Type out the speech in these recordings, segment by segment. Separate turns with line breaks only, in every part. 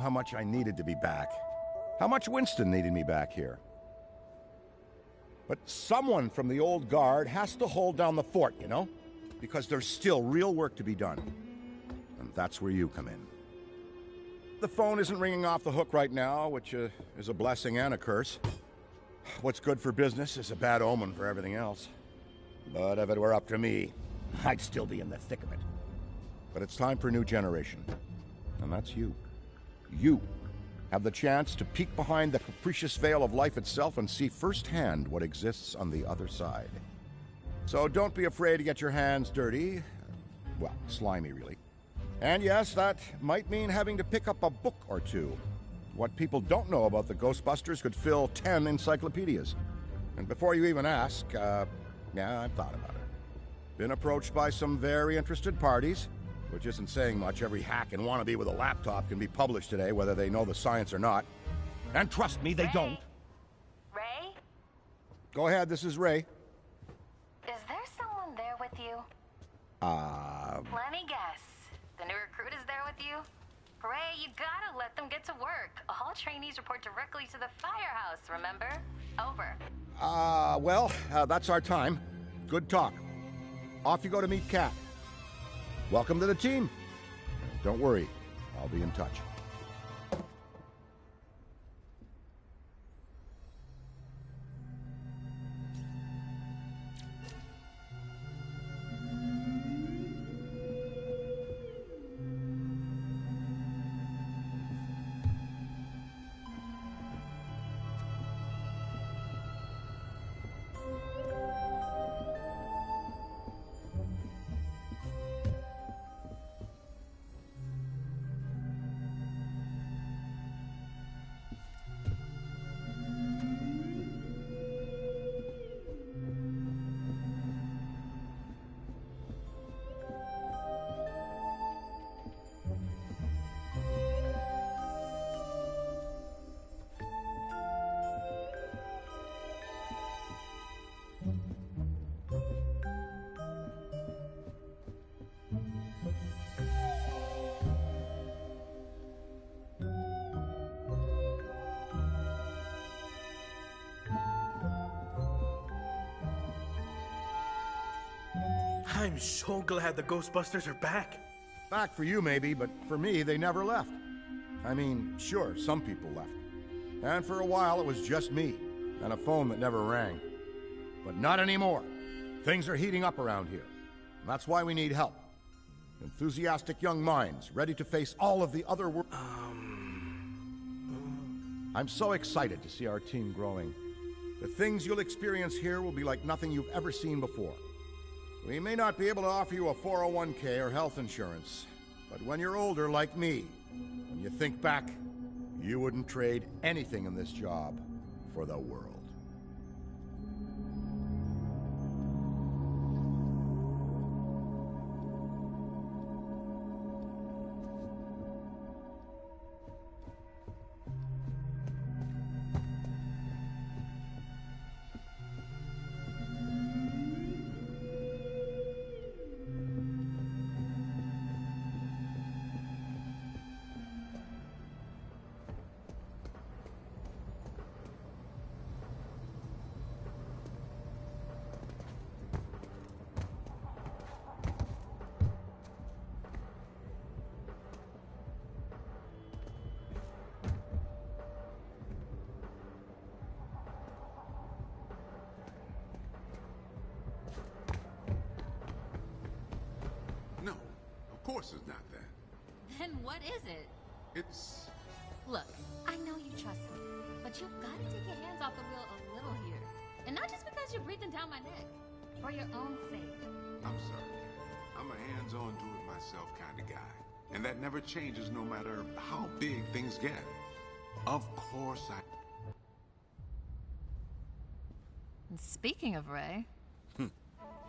how much I needed to be back. How much Winston needed me back here. But someone from the old guard has to hold down the fort, you know? Because there's still real work to be done. And that's where you come in. The phone isn't ringing off the hook right now, which is a blessing and a curse. What's good for business is a bad omen for everything else. But if it were up to me, I'd still be in the thick of it. But it's time for a new generation. And that's you. You have the chance to peek behind the capricious veil of life itself and see firsthand what exists on the other side. So don't be afraid to get your hands dirty. Well, slimy, really. And yes, that might mean having to pick up a book or two. What people don't know about the Ghostbusters could fill 10 encyclopedias. And before you even ask, yeah, I've thought about it. Been approached by some very interested parties, which isn't saying much. Every hack and wannabe with a laptop can be published today, whether they know the science or not. And trust me, they don't.
Ray?
Go ahead, this is Ray.
Is there someone there with you? Let me guess. The new recruit is there with you? Ray, you gotta let them get to work. All trainees report directly to the firehouse, remember? Over.
Well, that's our time. Good talk. Off you go to meet Kat. Welcome to the team. Don't worry, I'll be in touch.
I'm so glad the Ghostbusters are back.
Back for you, maybe, but for me, they never left. I mean, sure, some people left. And for a while, it was just me, and a phone that never rang. But not anymore. Things are heating up around here. And that's why we need help. Enthusiastic young minds, ready to face all of the other world. I'm so excited to see our team growing. The things you'll experience here will be like nothing you've ever seen before. We may not be able to offer you a 401k or health insurance, but when you're older like me, when you think back, you wouldn't trade anything in this job for the world.
No, of course it's not that.
Then what is it?
It's...
Look, I know you trust me, but you've got to take your hands off the wheel a little here. And not just because you're breathing down my neck. For your own sake.
I'm sorry. I'm a hands-on, do-it-myself kind of guy. And that never changes no matter how big things get. Of course I...
And speaking of Ray,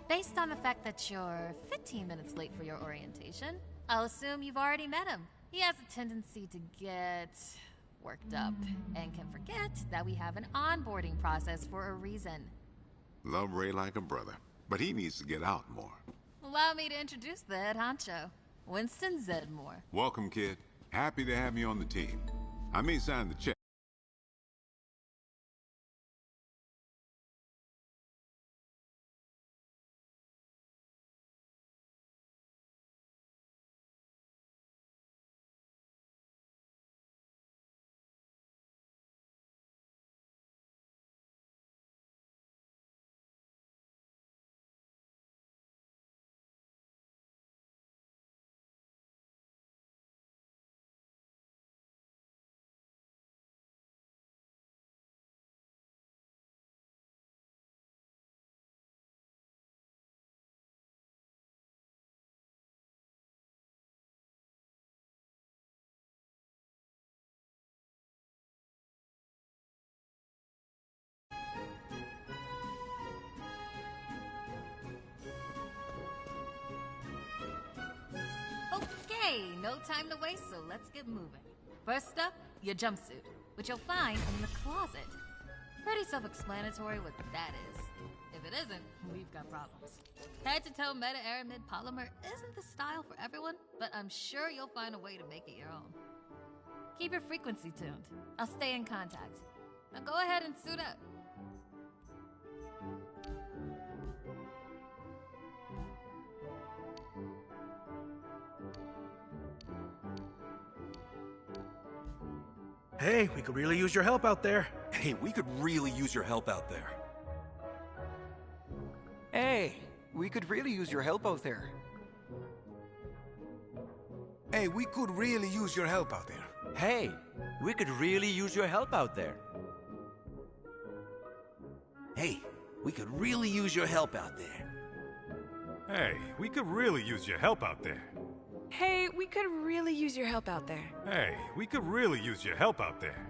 based on the fact that you're 15 minutes late for your orientation, I'll assume you've already met him. He has a tendency to get worked up and can forget that we have an onboarding process for a reason.
Love Ray like a brother, but he needs to get out more.
Allow me to introduce the head honcho, Winston Zedmore.
Welcome, kid. Happy to have you on the team. I may sign the check.
Okay, no time to waste, so let's get moving. First up, your jumpsuit, which you'll find in the closet. Pretty self-explanatory what that is. If it isn't, we've got problems. Head-to-toe meta-aramid polymer isn't the style for everyone, but I'm sure you'll find a way to make it your own. Keep your frequency tuned. I'll stay in contact. Now go ahead and suit up.
Hey, we could really use your help out there.
Hey, we could really use your help out there.
Hey, we could really use your help out there.
Hey, we could really use your help out there.
Hey, we could really use your help out there.
Hey, we could really use your help out there.
Hey, we could really use your help out there.
Hey, we could really use your help out there.
Hey, we could really use your help out there.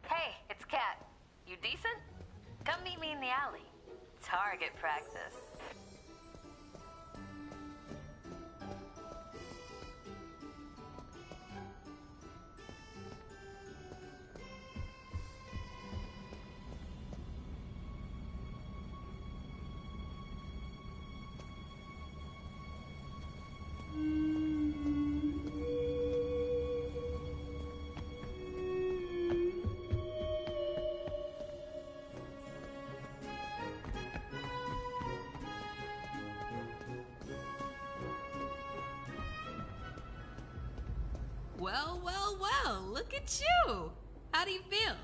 Hey, it's Kat. You decent? Come meet me in the alley. Target practice. Well, look at you! How do you feel?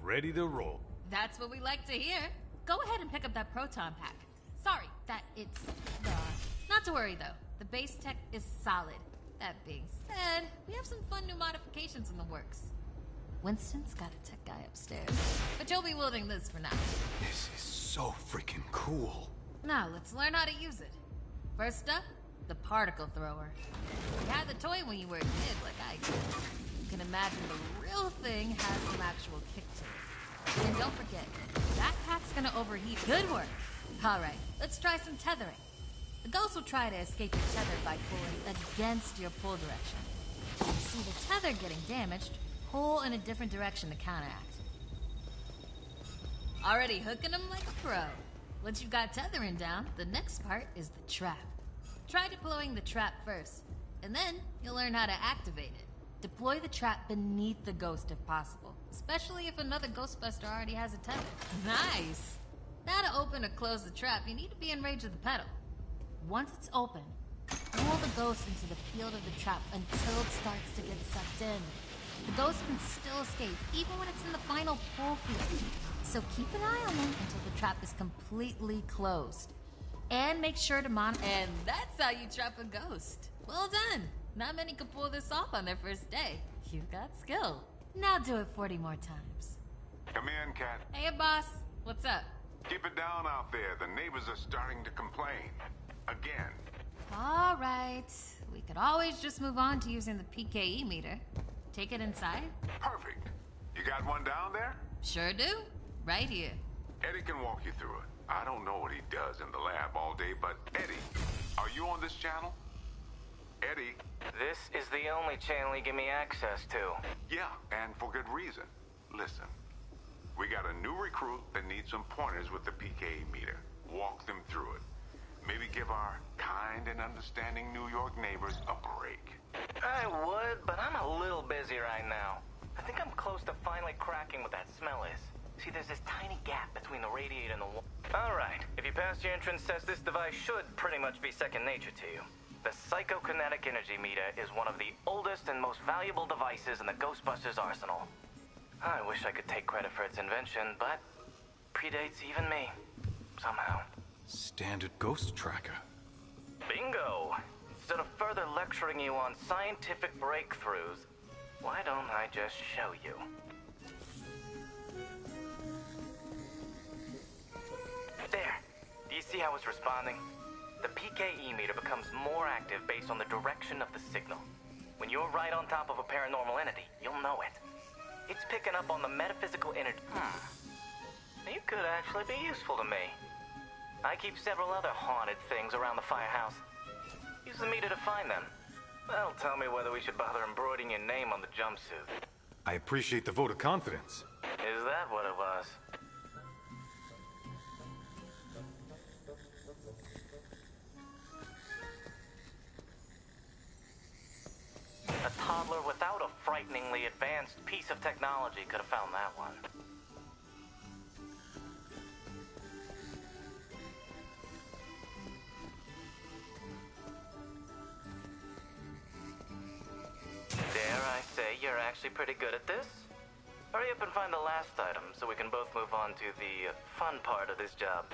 Ready to roll.
That's what we like to hear. Go ahead and pick up that proton pack. Sorry that it's not to worry though. The base tech is solid. That being said, we have some fun new modifications in the works. Winston's got a tech guy upstairs, but you'll be wielding this for now.
This is so freaking cool.
Now, let's learn how to use it. First up, the particle thrower. You had the toy when you were a kid, like I did. You can imagine the real thing has some actual kick to it. And don't forget, that pack's gonna overheat. Good work. Alright, let's try some tethering. The ghost will try to escape your tether by pulling against your pull direction. If you see the tether getting damaged, pull in a different direction to counteract. Already hooking them like a pro. Once you've got tethering down, the next part is the trap. Try deploying the trap first, and then you'll learn how to activate it. Deploy the trap beneath the ghost if possible, especially if another Ghostbuster already has a tether. Nice! Now to open or close the trap, you need to be in range of the pedal. Once it's open, pull the ghost into the field of the trap until it starts to get sucked in. The ghost can still escape, even when it's in the final pull field. So keep an eye on them until the trap is completely closed. And make sure to monitor. And that's how you trap a ghost. Well done. Not many can pull this off on their first day. You've got skill. Now do it 40 more times.
Come in, Kat.
Hey, boss. What's up?
Keep it down out there. The neighbors are starting to complain. Again.
All right. We could always just move on to using the PKE meter. Take it inside?
Perfect. You got one down there?
Sure do. Right here.
Eddie can walk you through it. I don't know what he does in the lab all day, but Eddie, are you on this channel? Eddie.
This is the only channel you give me access to.
Yeah, and for good reason. Listen, we got a new recruit that needs some pointers with the PKE meter. Walk them through it. Maybe give our kind and understanding New York neighbors a break.
I would, but I'm a little busy right now. I think I'm close to finally cracking what that smell is. See, there's this tiny gap between the radiator and the wall. Alright, if you pass your entrance test, this device should pretty much be second nature to you. The psychokinetic energy meter is one of the oldest and most valuable devices in the Ghostbusters arsenal. I wish I could take credit for its invention, but predates even me, somehow.
Standard ghost tracker.
Bingo! Instead of further lecturing you on scientific breakthroughs, why don't I just show you? There. Do you see how it's responding? The PKE meter becomes more active based on the direction of the signal. When you're right on top of a paranormal entity, you'll know it. It's picking up on the metaphysical energy. You could actually be useful to me. I keep several other haunted things around the firehouse. Use the meter to find them. That'll tell me whether we should bother embroidering your name on the jumpsuit.
I appreciate the vote of confidence.
Is that what it was? A toddler without a frighteningly advanced piece of technology could have found that one. Dare I say you're actually pretty good at this? Hurry up and find the last item so we can both move on to the fun part of this job.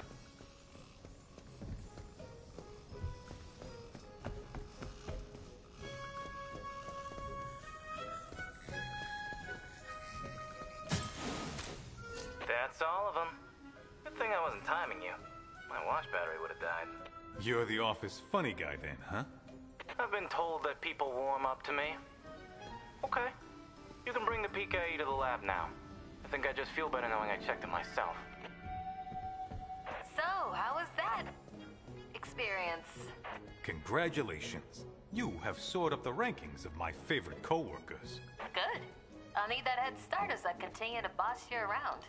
That's all of them. Good thing I wasn't timing you. My watch battery would have died.
You're the office funny guy then, huh?
I've been told that people warm up to me. Okay. You can bring the PKE to the lab now. I think I just feel better knowing I checked it myself.
So, how was that experience?
Congratulations. You have soared up the rankings of my favorite co-workers.
Good. I'll need that head start as I continue to boss you around.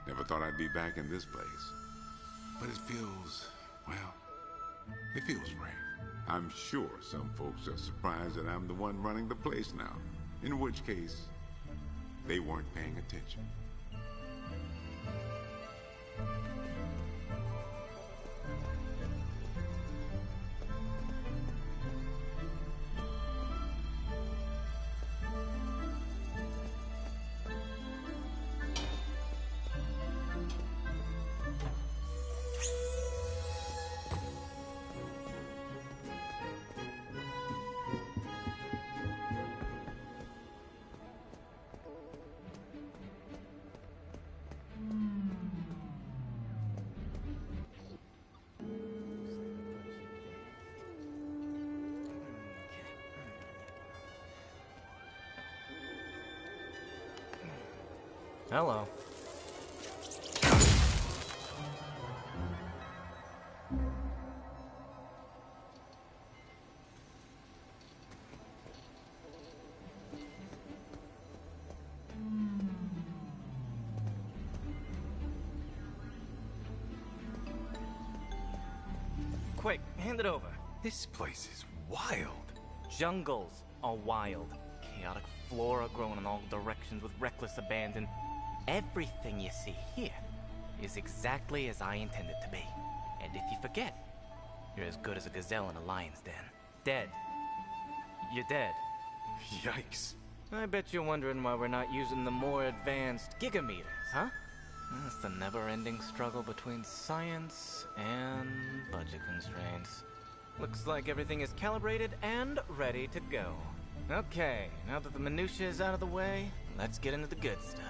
Never thought I'd be back in this place. But it feels, well, it feels right. I'm sure some folks are surprised that I'm the one running the place now. In which case, they weren't paying attention.
Hello. Quick, hand it over.
This place is wild.
Jungles are wild. Chaotic flora growing in all directions with reckless abandon. Everything you see here is exactly as I intended to be. And if you forget, you're as good as a gazelle in a lion's den. Dead. You're dead.
Yikes.
I bet you're wondering why we're not using the more advanced gigameters, huh? It's the never-ending struggle between science and budget constraints. Looks like everything is calibrated and ready to go. Okay, now that the minutiae is out of the way, let's get into the good stuff.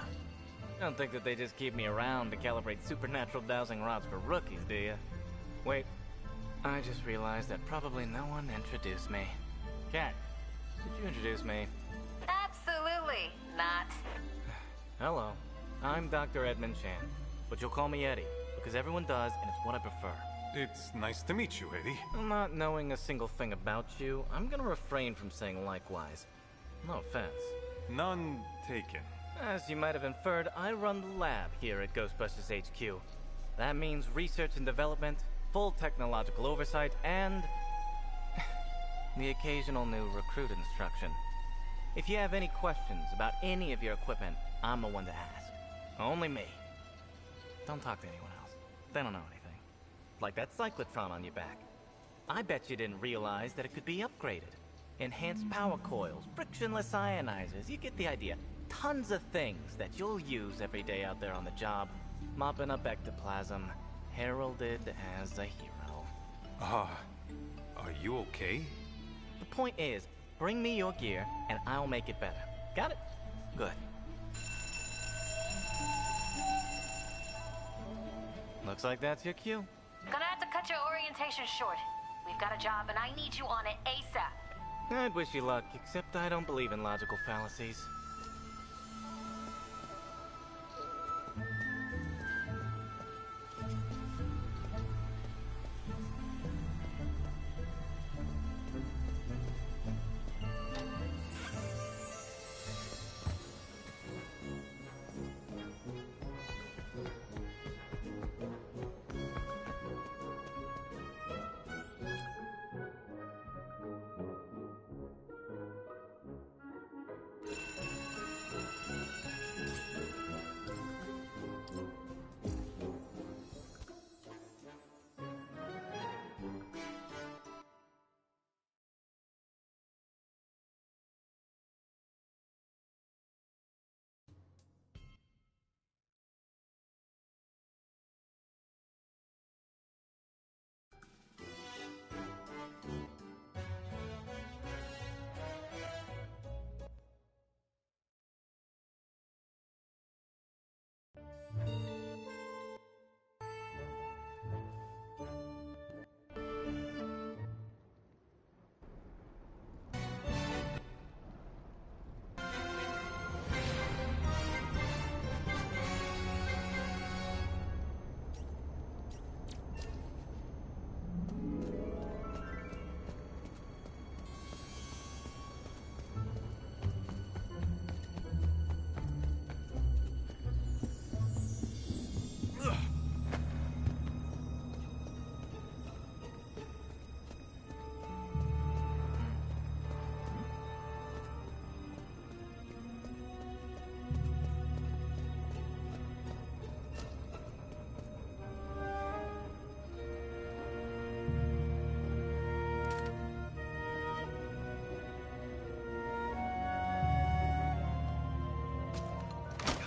You don't think that they just keep me around to calibrate supernatural dowsing rods for rookies, do you? Wait, I just realized that probably no one introduced me. Kat, did you introduce me?
Absolutely not.
Hello, I'm Dr. Edmund Chan, but you'll call me Eddie, because everyone does, and it's what I prefer.
It's nice to meet you, Eddie.
Not knowing a single thing about you, I'm gonna refrain from saying likewise. No offense.
None taken.
As you might have inferred, I run the lab here at Ghostbusters HQ. That means research and development, full technological oversight, and the occasional new recruit instruction. If you have any questions about any of your equipment, I'm the one to ask. Only me. Don't talk to anyone else. They don't know anything. Like that cyclotron on your back. I bet you didn't realize that it could be upgraded. Enhanced power coils, frictionless ionizers, you get the idea. Tons of things that you'll use every day out there on the job. Mopping up ectoplasm, heralded as a hero.
Are you okay?
The point is, bring me your gear and I'll make it better. Got it? Good. Looks like that's your cue.
Gonna have to cut your orientation short. We've got a job and I need you on it ASAP.
I'd wish you luck, except I don't believe in logical fallacies.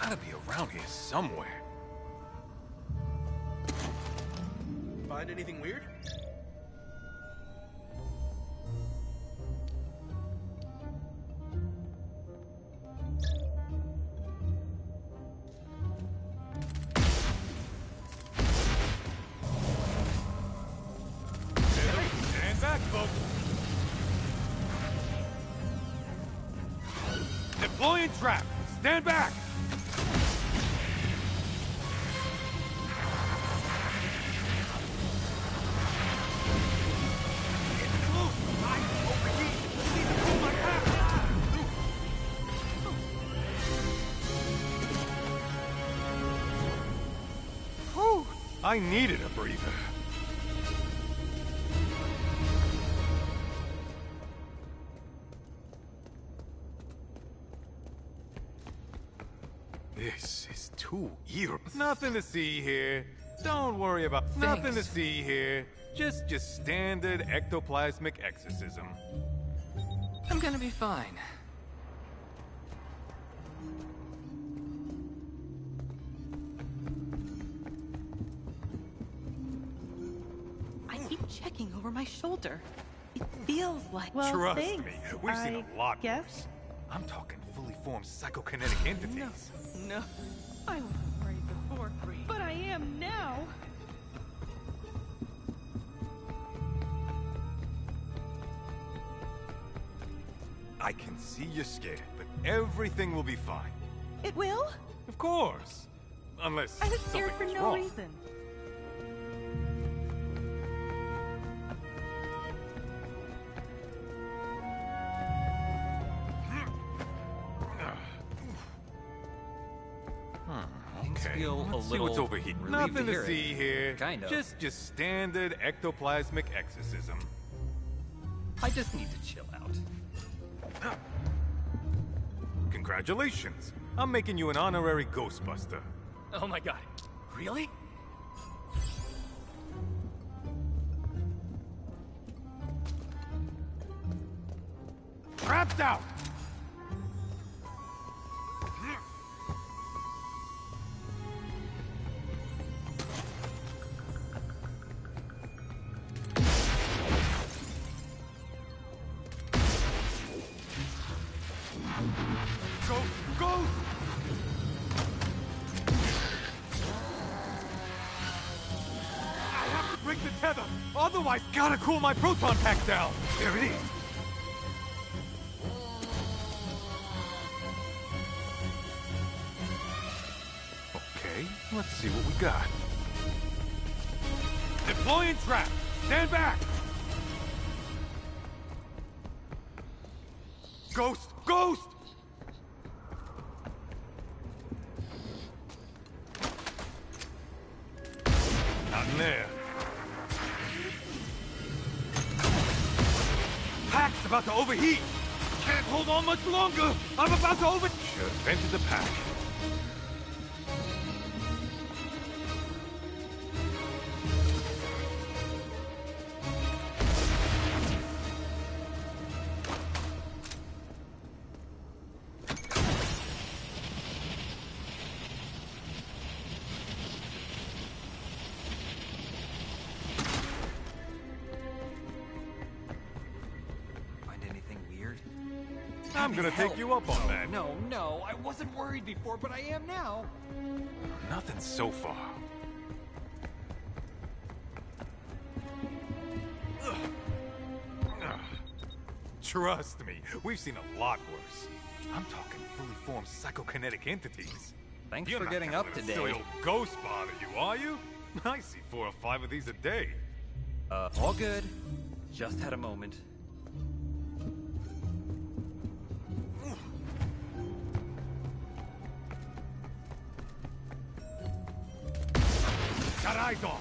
Gotta be around here somewhere.
Find anything weird?
Stand back, folks. Deploying trap. Stand back. I needed a breather. This is too eerie. Nothing to see here. Don't worry about nothing to see here. Just your standard ectoplasmic exorcism.
I'm gonna be fine.
I keep checking over my shoulder. feels like.
Well, trust me, we've seen a lot worse. I'm talking fully formed psychokinetic entities.
No, I wasn't worried before, but I am now.
I can see you're scared, but everything will be fine.
It will?
Of course. Unless
I was scared for
something is
no
wrong.
reason.
Okay,
feel a
let's see
little
what's overheating.
relieved
Nothing
to
to
hear
see
it.
here.
Kind of.
Just standard ectoplasmic exorcism.
I just need to chill out.
Congratulations. I'm making you an honorary Ghostbuster.
Oh my god. Really?
Trapped out! Go! I have to break the tether! Otherwise, gotta cool my proton pack down! There it is! Okay, let's see what we got. Deploying trap! Stand back! Ghost! Ghost! Not in there. Pack's about to overheat! Can't hold on much longer! I'm about to Should have vented the pack.
Find anything weird?
I'm gonna take you up on that.
No, I wasn't worried before, but I am now.
Nothing so far. Trust me, we've seen a lot worse. I'm talking fully formed psychokinetic entities.
Thanks
You're
for
not
getting
gonna
up
let a
today.
silly old ghost bother you, are you? I see 4 or 5 of these a day.
All good. Just had a moment.
Got eyes on.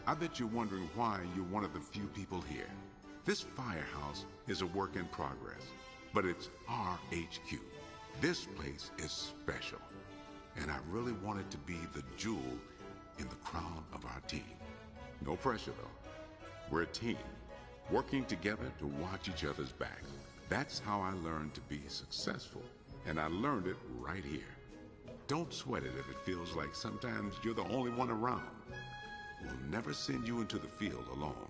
I bet you're wondering why you're one of the few people here. This firehouse is a work in progress, but it's our HQ. This place is special, and I really want it to be the jewel in the crown of our team. No pressure, though. We're a team, working together to watch each other's backs. That's how I learned to be successful, and I learned it right here. Don't sweat it if it feels like sometimes you're the only one around. We'll never send you into the field alone.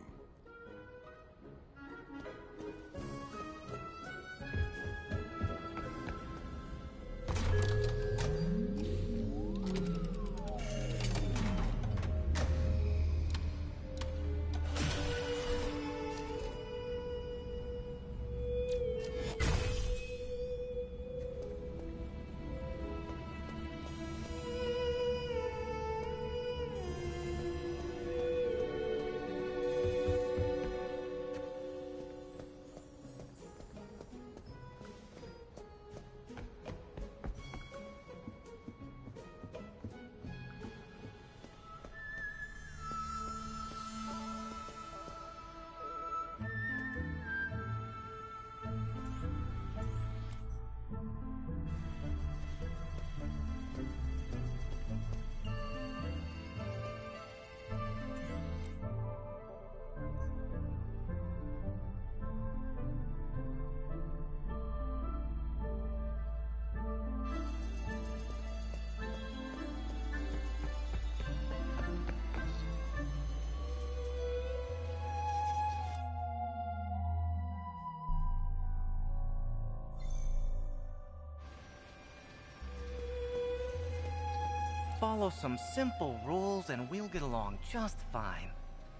Follow some simple rules and we'll get along just fine.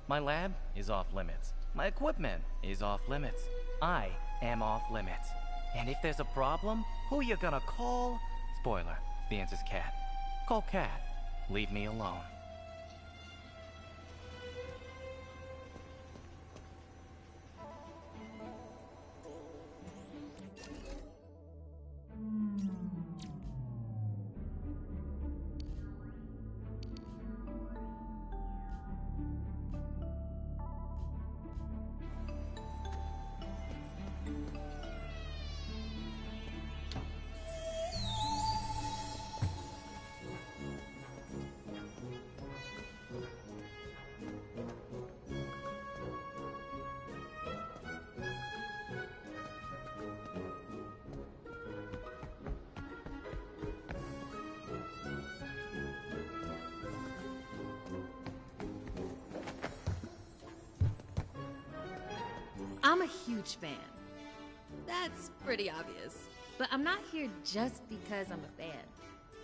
My lab is off limits. My equipment is off limits. I am off limits. And if there's a problem, who you gonna call? Spoiler, the answer's Cat. Call Cat. Leave me alone.
I'm a huge fan. That's pretty obvious. But I'm not here just because I'm a fan.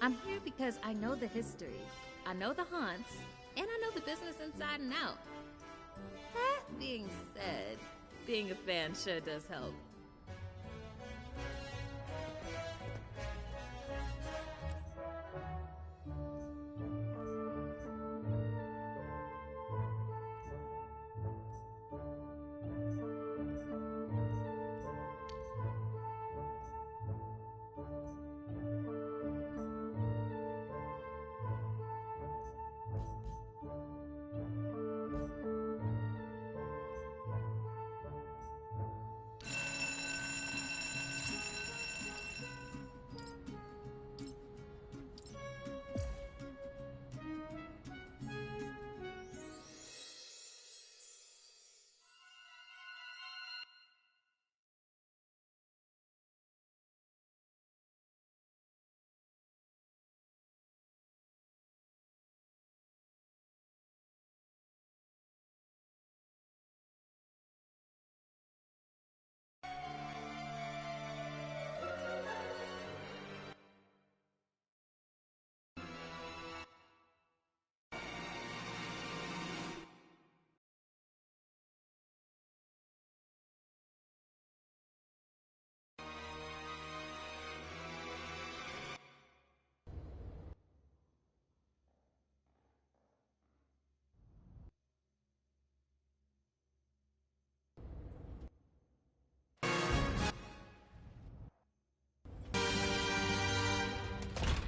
I'm here because I know the history, I know the haunts, and I know the business inside and out. That being said, being a fan sure does help.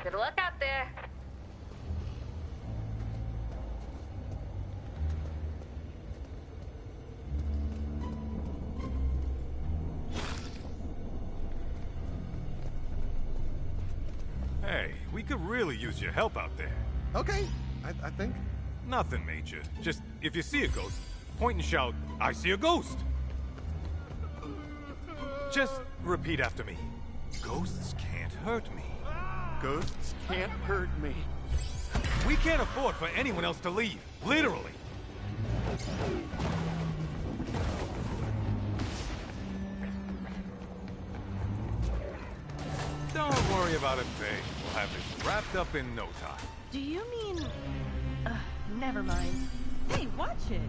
Good luck out there.
Hey, we could really use your help out there.
Okay, I think.
Nothing major. Just, if you see a ghost, point and shout, "I see a ghost!" Just repeat after me. Ghosts can't hurt me.
Ghosts can't hurt me.
We can't afford for anyone else to leave. Literally. Don't worry about it, Faye. We'll have this wrapped up in no time.
Do you mean... never mind. Hey, watch it!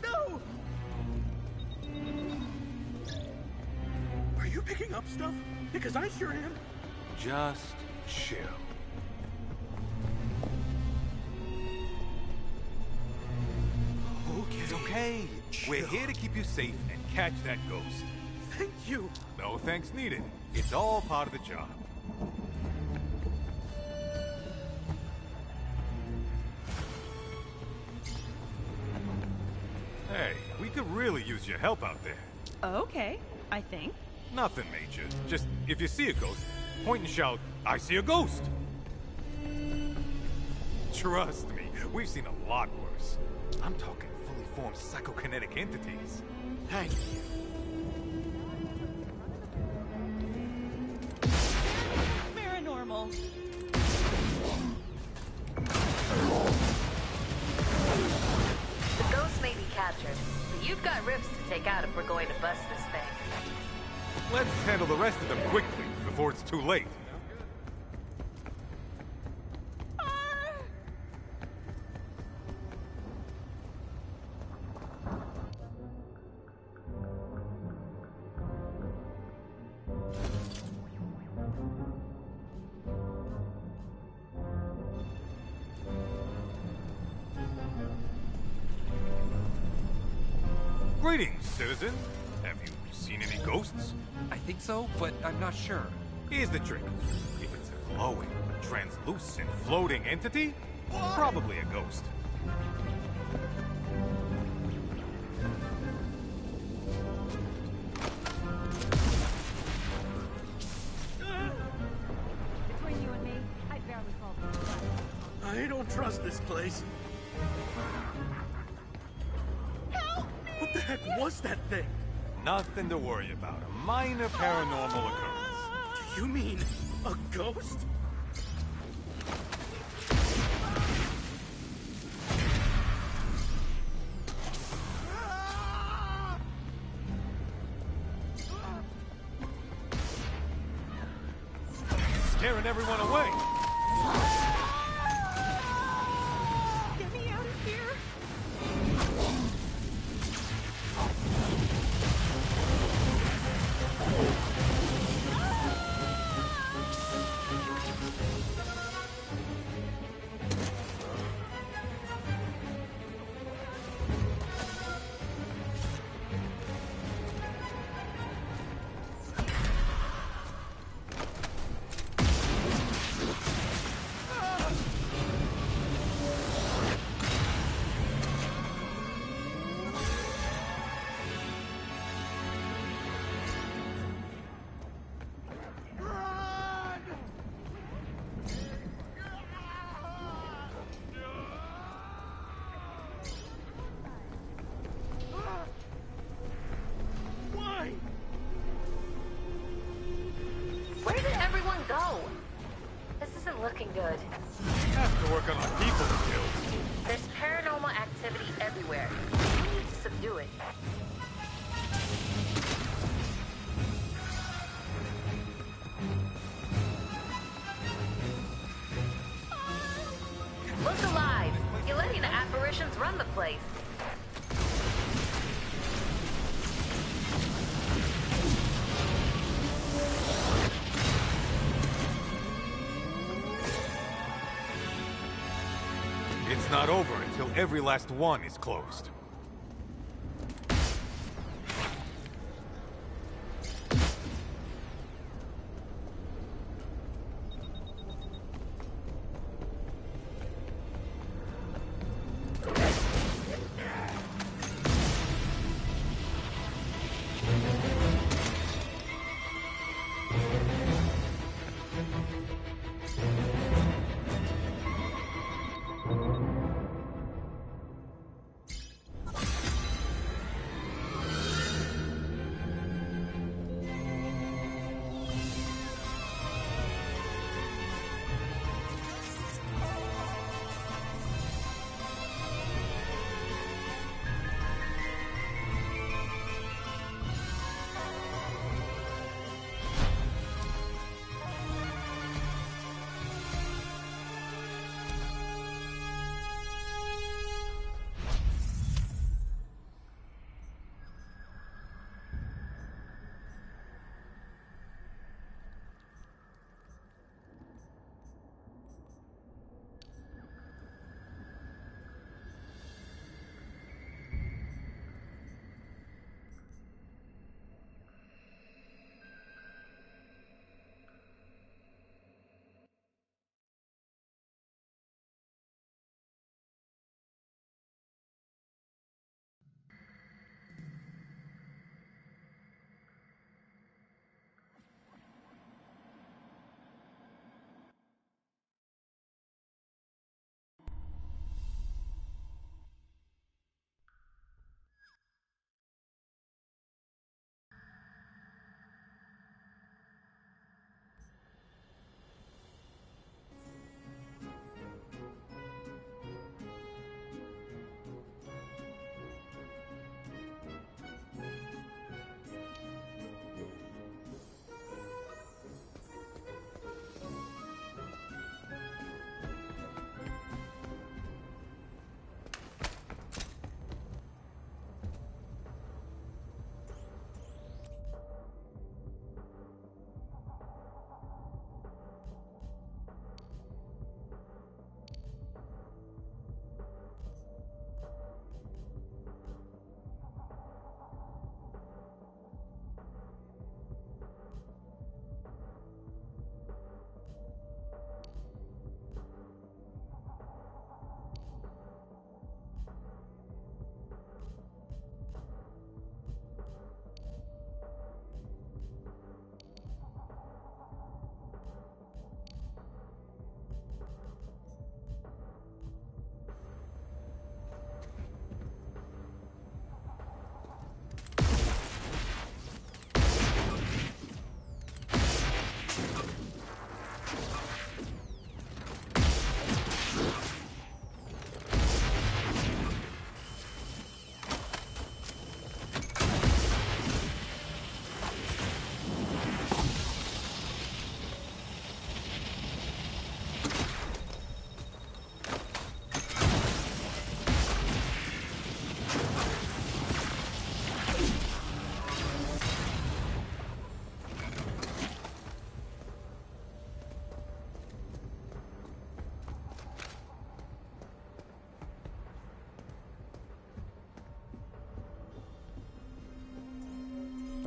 No! Are you picking up stuff? Because I sure am.
Just chill.
Okay.
It's okay. We're here to keep you safe and catch that ghost.
Thank you.
No thanks needed. It's all part of the job. Hey, we could really use your help out there.
Okay, I think.
Nothing major. Just, if you see a ghost, point and shout, "I see a ghost!" Trust me, we've seen a lot worse. I'm talking fully formed psychokinetic entities.
Thank you.
Paranormal.
The ghost may be captured, but you've got rifts to take out if we're going to bust this thing.
Let's handle the rest of them quickly, before it's too late. Greetings, citizen. Have you seen any ghosts?
I think so, but I'm not sure.
Here's the trick. If it's a glowing, translucent, floating entity, probably a ghost.
Between you and me, I barely called this.
I don't trust this place. What the heck was that thing?
Nothing to worry about. A minor paranormal occurrence.
Do you mean a ghost?
Scaring everyone away.
Get me out of here!
Where did everyone go? This isn't looking good.
Have to work on our people skills.
There's paranormal activity everywhere. We need to subdue it. Look alive! You're letting the apparitions run the place.
It's not over until every last one is closed.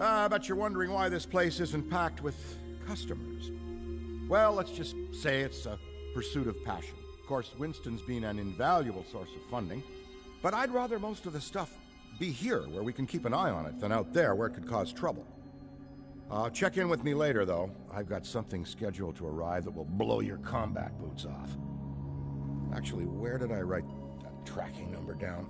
I bet you're wondering why this place isn't packed with customers. Well, let's just say it's a pursuit of passion. Of course, Winston's been an invaluable source of funding, but I'd rather most of the stuff be here, where we can keep an eye on it, than out there, where it could cause trouble. Check in with me later, though. I've got something scheduled to arrive that will blow your combat boots off. Actually, where did I write that tracking number down?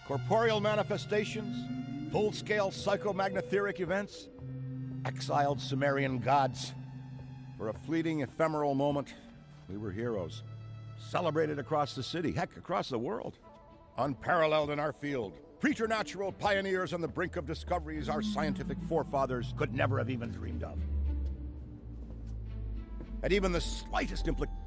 Corporeal manifestations, full-scale psychomagnetheric events, exiled Sumerian gods. For a fleeting, ephemeral moment, we were heroes. Celebrated across the city, heck, across the world. Unparalleled in our field. Preternatural pioneers on the brink of discoveries our scientific forefathers could never have even dreamed of. And even the slightest implication